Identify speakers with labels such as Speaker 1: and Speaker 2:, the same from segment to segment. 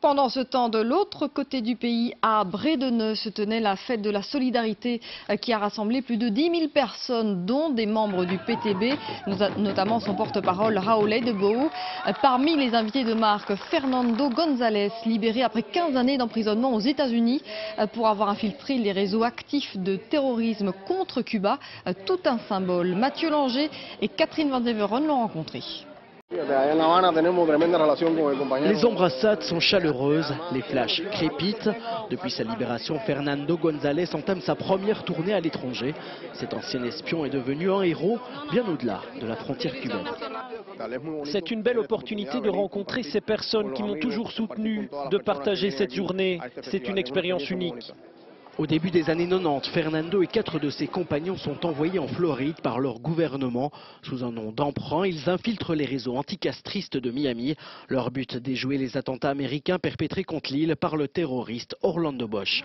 Speaker 1: Pendant ce temps, de l'autre côté du pays, à Brédeneux, se tenait la fête de la solidarité qui a rassemblé plus de 10 000 personnes, dont des membres du PTB, notamment son porte-parole Raoul Edebou. Parmi les invités de marque, Fernando González, libéré après 15 années d'emprisonnement aux États-Unis pour avoir infiltré les réseaux actifs de terrorisme contre Cuba. Tout un symbole. Mathieu Langer et Catherine Van Deveren l'ont rencontré.
Speaker 2: Les embrassades sont chaleureuses, les flashs crépitent. Depuis sa libération, Fernando González entame sa première tournée à l'étranger. Cet ancien espion est devenu un héros bien au-delà de la frontière cubaine.
Speaker 3: C'est une belle opportunité de rencontrer ces personnes qui m'ont toujours soutenu, de partager cette journée. C'est une expérience unique.
Speaker 2: Au début des années 90, Fernando et 4 de ses compagnons sont envoyés en Floride par leur gouvernement. Sous un nom d'emprunt, ils infiltrent les réseaux anticastristes de Miami. Leur but, déjouer les attentats américains perpétrés contre l'île par le terroriste Orlando Bosch.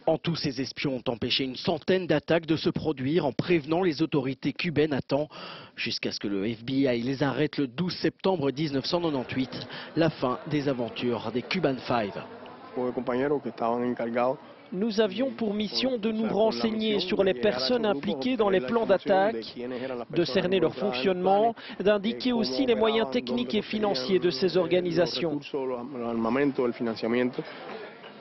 Speaker 2: En tout, ces espions ont empêché une centaine d'attaques de se produire en prévenant les autorités cubaines à temps, jusqu'à ce que le FBI les arrête le 12 septembre 1998, la fin des aventures des Cuban Five.
Speaker 3: Nous avions pour mission de nous renseigner sur les personnes impliquées dans les plans d'attaque, de cerner leur fonctionnement, d'indiquer aussi les moyens techniques et financiers de ces organisations.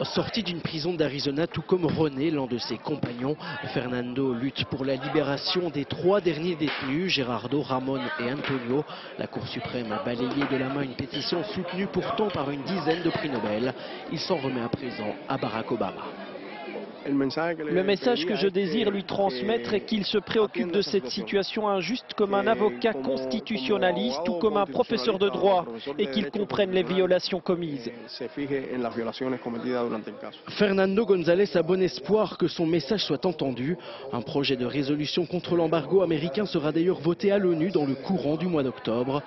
Speaker 2: Sorti d'une prison d'Arizona, tout comme René, l'un de ses compagnons, Fernando lutte pour la libération des 3 derniers détenus, Gerardo, Ramon et Antonio. La Cour suprême a balayé de la main une pétition soutenue pourtant par une dizaine de prix Nobel. Il s'en remet à présent à Barack Obama.
Speaker 3: Le message que je désire lui transmettre est qu'il se préoccupe de cette situation injuste comme un avocat constitutionnaliste ou comme un professeur de droit et qu'il comprenne les violations commises.
Speaker 2: Fernando González a bon espoir que son message soit entendu. Un projet de résolution contre l'embargo américain sera d'ailleurs voté à l'ONU dans le courant du mois d'octobre.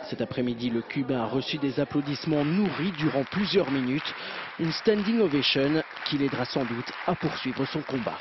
Speaker 2: Cet après-midi, le Cubain a reçu des applaudissements nourris durant plusieurs minutes. Une standing ovation qui l'aidera sans doute à poursuivre son combat.